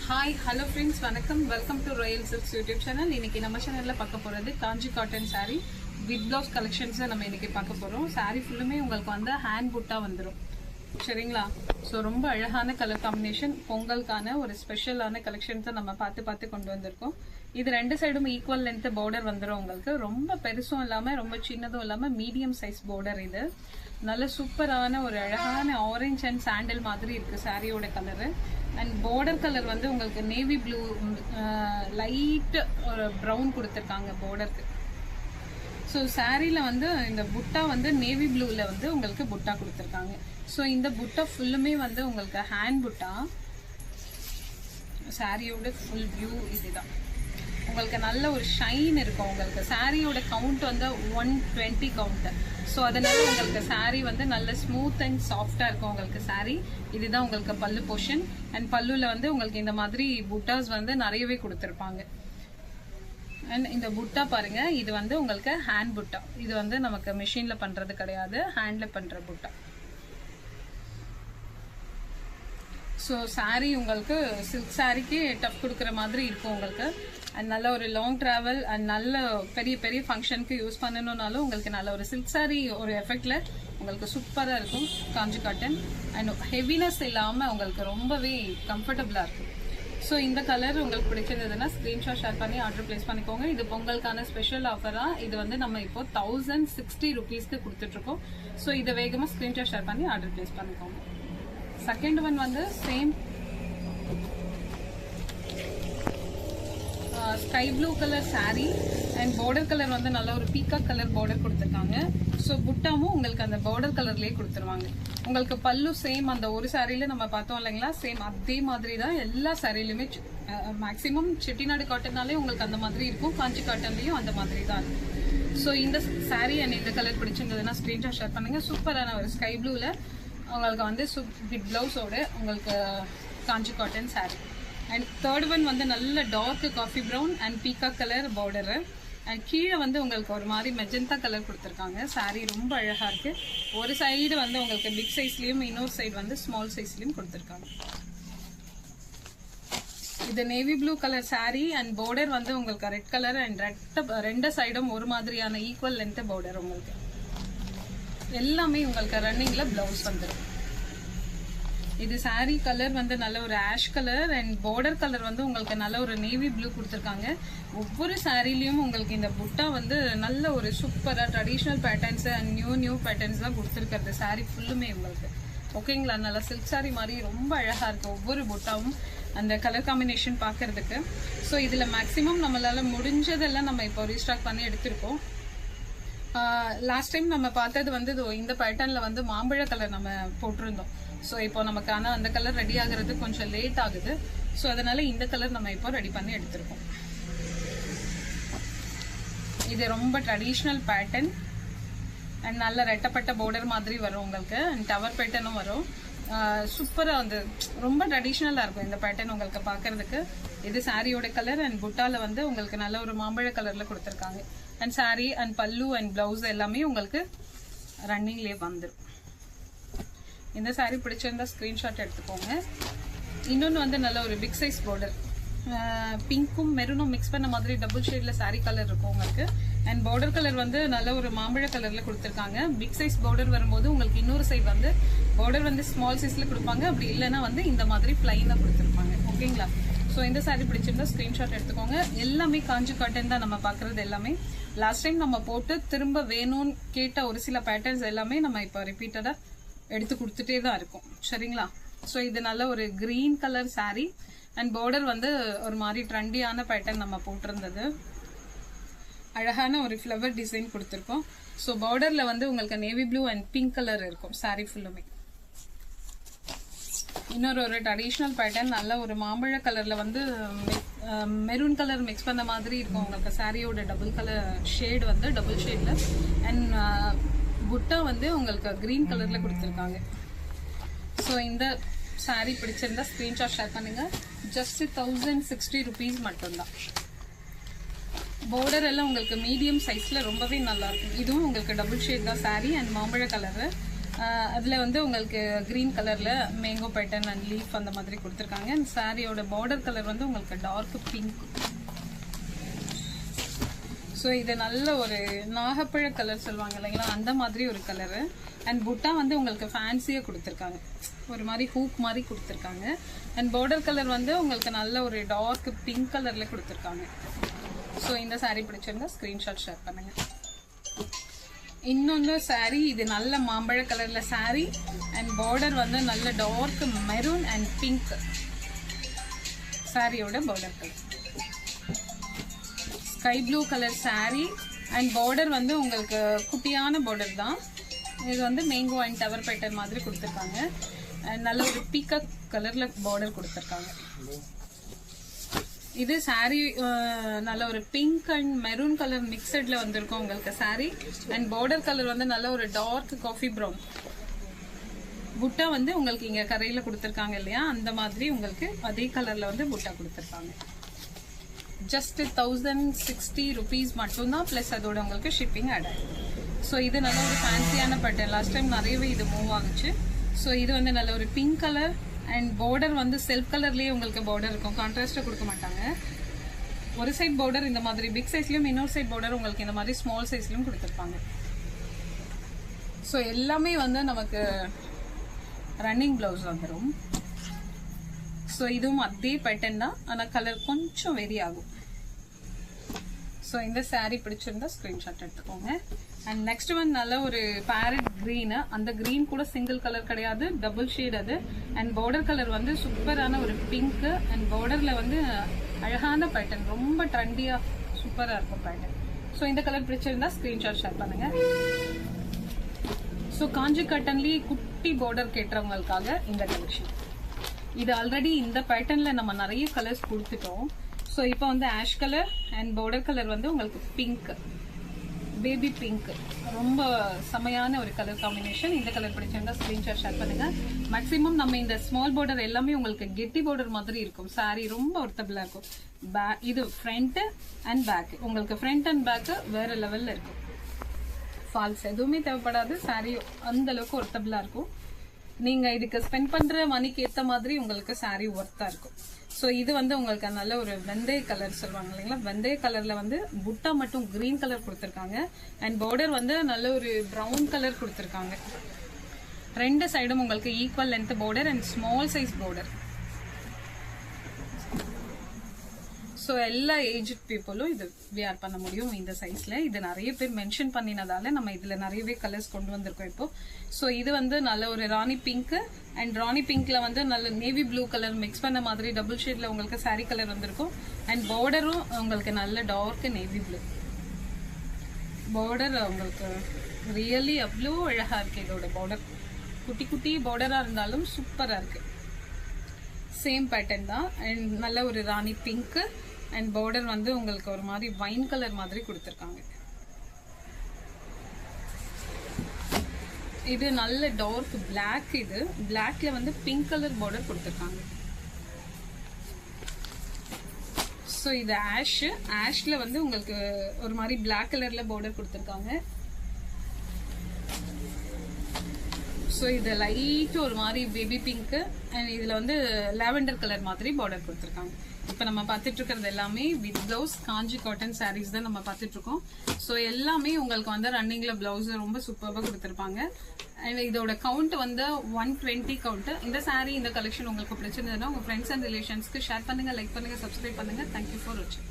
Hi, hello friends, வணக்கம். Welcome to Royal Silks YouTube channel. இன்னைக்கு நம்ம சேனல்ல பார்க்க போறது காஞ்சி cotton saree with blouse collections நம்ம இன்னைக்கு பார்க்க போறோம். saree ஃபுல்லுமே உங்களுக்கு வந்து ஹேண்ட் புட்டா வந்துரும். சரிங்களா? சோ ரொம்ப அழகான கலர் காம்பினேஷன், பொங்கலுக்கான ஒரு ஸ்பெஷலான கலெக்ஷன்ஸ் நம்ம பார்த்து கொண்டு வந்திருக்கோம். இது ரெண்டு சைடும் ஈக்குவல் லென்த் பார்டர் வந்துரும் உங்களுக்கு. ரொம்ப பெருசும் இல்லாம ரொம்ப சின்னதும் இல்லாம மீடியம் சைஸ் பார்டர் இது. நல்ல சூப்பரான ஒரு அழகான ஆரஞ்சு அண்ட் சாண்டல் மாதிரி இருக்கு சாரியோட கலரு. அண்ட் பார்டர் கலர் வந்து உங்களுக்கு நேவி ப்ளூ லைட் ஒரு ப்ரௌன் கொடுத்துருக்காங்க பார்டருக்கு. ஸோ சாரியில் வந்து இந்த புட்டா வந்து நேவி ப்ளூவில் வந்து உங்களுக்கு புட்டா கொடுத்துருக்காங்க. ஸோ இந்த புட்டா ஃபுல்லுமே வந்து உங்களுக்கு ஹேண்ட் புட்டா. சாரியோட ஃபுல் வியூ இதுதான். உங்களுக்கு நல்ல ஒரு ஷைன் இருக்கும். உங்களுக்கு சாரியோட கவுண்ட் வந்து 120 கவுண்ட். ஸோ அதனால உங்களுக்கு சாரி வந்து நல்ல ஸ்மூத் அண்ட் சாஃப்டா இருக்கும் உங்களுக்கு சாரி. இதுதான் உங்களுக்கு பல்லு போர்ஷன். அண்ட் பல்லுல வந்து உங்களுக்கு இந்த மாதிரி புட்டாஸ் வந்து நிறையவே கொடுத்துருப்பாங்க. அண்ட் இந்த புட்டா பாருங்க, இது வந்து உங்களுக்கு ஹேண்ட் புட்டா. இது வந்து நமக்கு மிஷின்ல பண்றது கிடையாது, ஹேண்ட்ல பண்ற புட்டா. ஸோ சாரி உங்களுக்கு சில்க் சாரிக்கு டஃப் கொடுக்குற மாதிரி இருக்கும் உங்களுக்கு. அண்ட் நல்ல ஒரு லாங் டிராவல் அண்ட் நல்ல பெரிய பெரிய ஃபங்க்ஷனுக்கு யூஸ் பண்ணணும்னாலும் உங்களுக்கு நல்ல ஒரு சில்க் சாரி ஒரு எஃபெக்ட்ல உங்களுக்கு சூப்பராக இருக்கும் காஞ்சி காட்டன். அண்ட் ஹெவினஸ் இல்லாமல் உங்களுக்கு ரொம்பவே கம்ஃபர்டபுளாக இருக்கும். ஸோ இந்த கலர் உங்களுக்கு பிடிச்சிருந்ததுன்னா ஸ்க்ரீன்ஷாட் ஷேர் பண்ணி ஆர்டர் பிளேஸ் பண்ணிக்கோங்க. இது பொங்கலுக்கான ஸ்பெஷல் ஆஃபராக இது வந்து நம்ம இப்போ 1060 rupeesக்கு கொடுத்துட்ருக்கோம். ஸோ இதை வேகமாக ஸ்க்ரீன்ஷாட் ஷேர் பண்ணி ஆர்டர் பிளேஸ் பண்ணிக்கோங்க. செகண்ட் ஒன் வந்து same sky blue colour sari and border colour வந்து நல்ல ஒரு பீகாக் கலர் பார்டர் கொடுத்துருக்காங்க. ஸோ புட்டாவும் உங்களுக்கு அந்த பார்டர் கலர்லேயே கொடுத்துருவாங்க. உங்களுக்கு பல்லு சேம் அந்த ஒரு சாரியில நம்ம பார்த்தோம் இல்லைங்களா, சேம் அதே மாதிரி தான் எல்லா சாரிலையுமே. மேக்ஸிமம் செட்டிநாடு காட்டன்னாலே உங்களுக்கு அந்த மாதிரி இருக்கும், காஞ்சி காட்டன்லையும் அந்த மாதிரி தான் இருக்கும். ஸோ இந்த சாரீ அண்ட் இந்த கலர் பிடிச்சிருந்ததுன்னா ஸ்க்ரீன்ஷாட் ஷேர் பண்ணுங்க. சூப்பரான ஒரு ஸ்கை ப்ளூவில் உங்களுக்கு வந்து வித் பிளவுஸோட உங்களுக்கு Kanchi cotton sari. And third one வந்து நல்ல dark coffee brown and peacock colour border. And கீழே வந்து உங்களுக்கு ஒரு மாதிரி மெஜந்தா கலர் கொடுத்துருக்காங்க. சாரீ ரொம்ப அழகாக இருக்கு. ஒரு சைடு வந்து உங்களுக்கு பிக் சைஸ்லயும் இன்னொரு சைடு வந்து ஸ்மால் சைஸ்லயும் கொடுத்துருக்காங்க. இது navy blue colour sari and border வந்து உங்களுக்கு ரெட் கலர் அண்ட் ரெண்டு சைடும் ஒரு மாதிரியான ஈக்குவல் லென்த் பார்டர். உங்களுக்கு எல்லாமே உங்களுக்கு ரன்னிங்ல பிளவுஸ் வந்துடும். இது சாரீ கலர் வந்து நல்ல ஒரு ash colour and border colour வந்து உங்களுக்கு நல்ல ஒரு நேவி ப்ளூ கொடுத்துருக்காங்க. ஒவ்வொரு சாரீலையும் உங்களுக்கு இந்த புட்டா வந்து நல்ல ஒரு சூப்பராக traditional patterns and new patterns தான் கொடுத்துருக்கிறது சாரீ ஃபுல்லுமே உங்களுக்கு. ஓகேங்களா? நல்லா சில்க் சாரீ மாதிரி ரொம்ப அழகாக இருக்குது ஒவ்வொரு புட்டாவும் அந்த கலர் காம்பினேஷன் பார்க்கறதுக்கு. ஸோ இதில் மேக்ஸிமம் நம்மளால முடிஞ்சதெல்லாம் நம்ம இப்போ ரீஸ்டாக் பண்ணி எடுத்திருக்கோம். லாஸ்ட் டைம் நம்ம பார்த்தது வந்து இந்த பேட்டர்னில் வந்து மாம்பழ கலர் நம்ம போட்டிருந்தோம். ஸோ இப்போ நமக்கு ஆனால் அந்த கலர் ரெடி ஆகிறது கொஞ்சம் லேட் ஆகுது. ஸோ அதனால இந்த கலர் நம்ம இப்போ ரெடி பண்ணி எடுத்திருக்கோம். இது ரொம்ப ட்ரெடிஷ்னல் பேட்டர்ன் அண்ட் நல்ல ரெட்டப்பட்ட பார்டர் மாதிரி வரும் உங்களுக்கு. அண்ட் டவர் பேட்டர்னும் வரும். சூப்பராக வந்து ரொம்ப ட்ரெடிஷ்னலாக இருக்கும் இந்த பேட்டர்ன் உங்களுக்கு பார்க்கறதுக்கு. இது சாரியோட கலர் அண்ட் புட்டால வந்து உங்களுக்கு நல்ல ஒரு மாம்பழ கலரில் கொடுத்துருக்காங்க. அண்ட் சாரி அண்ட் பல்லு அண்ட் பிளவுஸ் எல்லாமே உங்களுக்கு ரன்னிங்லேயே வந்துடும். இந்த சாரீ பிடிச்சிருந்தா ஸ்க்ரீன்ஷாட் எடுத்துக்கோங்க. இன்னொன்று வந்து நல்ல ஒரு பிக் சைஸ் பார்டர், பிங்க்கும் மெரூனும் மிக்ஸ் பண்ண மாதிரி டபுள் ஷேடில் சாரீ கலர் இருக்கும் உங்களுக்கு. அண்ட் பார்டர் கலர் வந்து நல்ல ஒரு மாம்பழ கலரில் கொடுத்துருக்காங்க. பிக் சைஸ் பார்டர் வரும்போது உங்களுக்கு இன்னொரு சைடு வந்து பார்டர் வந்து ஸ்மால் சைஸில் கொடுப்பாங்க. அப்படி இல்லைன்னா வந்து இந்த மாதிரி பிளைனாக கொடுத்துருப்பாங்க. ஓகேங்களா? ஸோ இந்த சாரீ பிடிச்சிருந்தா ஸ்க்ரீன்ஷாட் எடுத்துக்கோங்க. எல்லாமே காஞ்சி காட்டன் தான் நம்ம பார்க்குறது எல்லாமே. லாஸ்ட் டைம் நம்ம போட்டு திரும்ப வேணும்னு கேட்ட ஒரு சில பேட்டர்ன்ஸ் எல்லாமே நம்ம இப்போ ரிப்பீட்டடாக எடுத்து கொடுத்துட்டே தான் இருக்கும். சரிங்களா? ஸோ இது நல்ல ஒரு green colour sari and border வந்து ஒரு மாதிரி ட்ரெண்டியான பேட்டர்ன் நம்ம போட்டிருந்தது. அழகான ஒரு ஃப்ளவர் டிசைன் கொடுத்துருக்கோம். ஸோ பார்டரில் வந்து உங்களுக்கு navy blue and pink colour இருக்கும் சாரீ ஃபுல்லுமே. இன்னொரு ஒரு ட்ரெடிஷ்னல் பேட்டர்ன் நல்ல ஒரு மாம்பழ கலரில் வந்து மெரூன் கலர் மிக்ஸ் பண்ண மாதிரி இருக்கும் உங்களுக்கு. சாரியோட டபுள் கலர் ஷேடு வந்து டபுள் ஷேடில் அண்ட் புட்டா வந்து உங்களுக்கு கிரீன் கலரில் கொடுத்துருக்காங்க. ஸோ இந்த சாரீ பிடிச்சிருந்தா ஸ்க்ரீன்ஷாட் ஷேர் பண்ணுங்க. ஜஸ்ட் 1060 rupees மட்டும்தான். பார்டர் எல்லாம் உங்களுக்கு மீடியம் சைஸில் ரொம்பவே நல்லா இருக்கும். இதுவும் உங்களுக்கு டபுள் ஷேட் தான் சாரீ அண்ட் மாம்பழ கலரு. அதில் வந்து உங்களுக்கு க்ரீன் கலரில் மேங்கோ பேட்டர்ன் அண்ட் லீஃப் அந்த மாதிரி கொடுத்துருக்காங்க. அண்ட் சாரியோட பார்டர் கலர் வந்து உங்களுக்கு டார்க் பிங்க். ஸோ இது நல்ல ஒரு நாகப்பழ கலர் சொல்லுவாங்க இல்லைங்களா, அந்த மாதிரி ஒரு கலரு. அண்ட் புட்டா வந்து உங்களுக்கு ஃபேன்சியாக கொடுத்துருக்காங்க, ஒரு மாதிரி ஹூக் மாதிரி கொடுத்துருக்காங்க. அண்ட் பார்டர் கலர் வந்து உங்களுக்கு நல்ல ஒரு டார்க் பிங்க் கலரில் கொடுத்துருக்காங்க. ஸோ இந்த சாரீ பிடிச்சிருந்தா ஸ்க்ரீன்ஷாட் ஷேர் பண்ணுங்க. இன்னொன்று சாரீ, இது நல்ல மாம்பழ கலரில் சாரீ அண்ட் பார்டர் வந்து நல்ல டார்க் மெரூன் அண்ட் பிங்க் சாரியோட border colour. Sky blue colour sari and border வந்து உங்களுக்கு குட்டியான பார்டர் தான். இது வந்து மேங்கோ அண்ட் டவர் பேட்டர்ன் மாதிரி கொடுத்துருக்காங்க. அண்ட் நல்ல ஒரு பீகாக் கலரில் பார்டர் கொடுத்துருக்காங்க. இது சாரீ நல்ல ஒரு பிங்க் அண்ட் மெரூன் கலர் மிக்சட்ல வந்திருக்கும் உங்களுக்கு சாரீ. அண்ட் பார்டர் கலர் வந்து நல்ல ஒரு டார்க் காஃபி ப்ரௌன். புட்டா வந்து உங்களுக்கு இங்கே கரையில் கொடுத்துருக்காங்க இல்லையா, அந்த மாதிரி உங்களுக்கு அதே கலரில் வந்து புட்டா கொடுத்துருக்காங்க. ஜஸ்ட் 1060 rupees மட்டும்தான், ப்ளஸ் அதோட உங்களுக்கு ஷிப்பிங் ஆட் ஆகும். ஸோ இது நல்ல ஒரு ஃபேன்சியான பேட்டர்ன். லாஸ்ட் டைம் நிறையவே இது மூவ் ஆகுச்சு. ஸோ இது வந்து நல்ல ஒரு பிங்க் கலர் அண்ட் பார்டர் வந்து செல்ஃப் கலர்லேயே உங்களுக்கு பார்டர் இருக்கும், கான்ட்ராஸ்டாக கொடுக்க மாட்டாங்க. ஒரு சைட் பார்டர் இந்த மாதிரி பிக் சைஸ்லையும், இன்னொரு சைட் பார்டர் உங்களுக்கு இந்த மாதிரி ஸ்மால் சைஸ்லையும் கொடுத்துருப்பாங்க. ஸோ எல்லாமே வந்து நமக்கு ரன்னிங் ப்ளவுஸ் வந்துடும். ஸோ இதுவும் அதே பேட்டர்ன் தான், ஆனால் கலர் கொஞ்சம் வெரி ஆகும். ஸோ இந்த சாரீ பிடிச்சிருந்தா ஸ்க்ரீன்ஷாட் எடுத்துக்கோங்க. அண்ட் நெக்ஸ்ட் ஒன் நல்ல ஒரு பேரட் க்ரீனு. அந்த க்ரீன் கூட சிங்கிள் கலர் கிடையாது, டபுள் ஷேட் அது. அண்ட் பார்டர் கலர் வந்து சூப்பரான ஒரு பிங்க்கு அண்ட் பார்டரில் வந்து அழகான பேட்டர்ன், ரொம்ப ட்ரெண்டியாக சூப்பராக இருக்கும் பேட்டர்ன். ஸோ இந்த கலர் பிடிச்சிருந்தா ஸ்க்ரீன்ஷாட் ஷேர் பண்ணுங்க. ஸோ காஞ்சி கட்டன்லேயே குட்டி பார்டர் கேட்டுறவங்களுக்காக இந்த கலெக்ஷன். இது ஆல்ரெடி இந்த பேட்டர்ன்ல நம்ம நிறைய கலர்ஸ் கொடுத்துட்டோம். ஸோ இப்போ வந்து ash colour and border colour வந்து உங்களுக்கு பிங்க், பேபி பிங்க், ரொம்ப செமையான ஒரு கலர் காம்பினேஷன். இந்த கலர் பிடிச்சிருந்தா ஸ்க்ரீன்ஷாட் ஷேர் பண்ணுங்க. மேக்ஸிமம் நம்ம இந்த ஸ்மால் பார்டர் எல்லாமே உங்களுக்கு கெட்டி பார்டர் மாதிரி இருக்கும். சாரி ரொம்ப ஒர்த்தபிளா இருக்கும். இது ஃப்ரண்ட் அண்ட் பேக், உங்களுக்கு ஃப்ரண்ட் அண்ட் பேக் வேற லெவல்ல இருக்கும். ஃபால்ஸ் எதுவுமே தேவைப்படாது, சாரி அந்த அளவுக்கு ஒர்த்தபிளா இருக்கும். நீங்க இதுக்கு ஸ்பெண்ட் பண்ற மணிக்கு ஏத்த மாதிரி உங்களுக்கு சாரி ஒர்த்தா இருக்கும். ஸோ இது வந்து உங்களுக்கு நல்ல ஒரு வெந்தய கலர் சொல்லுவாங்க இல்லைங்களா, வெந்தய கலர்ல வந்து புட்டா மட்டும் கிரீன் கலர் கொடுத்துருக்காங்க. அண்ட் பார்டர் வந்து நல்ல ஒரு ப்ரௌன் கலர் கொடுத்துருக்காங்க. ரெண்டு சைடும் உங்களுக்கு equal length border and small size border. So எல்லா ஏஜ்ட் பீப்புளும் இது வியர் பண்ண முடியும் இந்த சைஸ்ல. இது நிறைய பேர் மென்ஷன் பண்ணினதால நம்ம இதுல நிறையவே கலர்ஸ் கொண்டு வந்திருக்கோம் இப்போ. ஸோ இது வந்து நல்ல ஒரு ராணி பிங்க் அண்ட் ராணி பிங்க்ல வந்து நல்ல நேவி ப்ளூ கலர் மிக்ஸ் பண்ண மாதிரி டபுள் ஷேட்ல உங்களுக்கு சாரி கலர் வந்திருக்கும். அண்ட் பார்டரும் உங்களுக்கு நல்ல டார்க் நேவி ப்ளூ பார்டர். உங்களுக்கு ரியலி அவ்வளோ அழகா இருக்கு. இதோட பார்டர் குட்டி குட்டி பார்டரா இருந்தாலும் சூப்பரா இருக்கு. சேம் பேட்டர்ன் தான். அண்ட் நல்ல ஒரு ராணி பிங்க் அண்ட் பார்டர் வந்து உங்களுக்கு ஒரு மாதிரி வைன் கலர் மாதிரி கொடுத்துருக்காங்க. இது நல்ல டார்க் பிளாக். இது பிளாக்ல வந்து பிங்க் கலர் பார்டர் கொடுத்துருக்காங்க. ஸோ இது ஆஷ்ல வந்து உங்களுக்கு ஒரு மாதிரி பிளாக் கலர்ல பார்டர் கொடுத்துருக்காங்க. ஸோ இது லைட் ஒரு மாதிரி பேபி பிங்க் அண்ட் இதில் வந்து லாவெண்டர் கலர் மாதிரி பார்டர் கொடுத்துருக்காங்க. இப்போ நம்ம பார்த்துட்டு இருக்கிறது எல்லாமே with blouse Kanchi cotton sarees தான் நம்ம பார்த்துட்டு இருக்கோம். ஸோ எல்லாமே உங்களுக்கு வந்து ரன்னிங்ல பிளவுஸ் ரொம்ப சூப்பராக கொடுத்துருப்பாங்க. அண்ட் இதோட கவுண்ட் வந்து 120 கவுண்ட். இந்த சாரீ இந்த கலெக்ஷன் உங்களுக்கு பிடிச்சிருந்ததுன்னா உங்க ஃப்ரெண்ட்ஸ் அண்ட் ரிலேஷன்ஸ்க்கு ஷேர் பண்ணுங்க, லைக் பண்ணுங்க, சப்ஸ்கிரைப் பண்ணுங்க. தேங்க்யூ ஃபார் வாட்சிங்.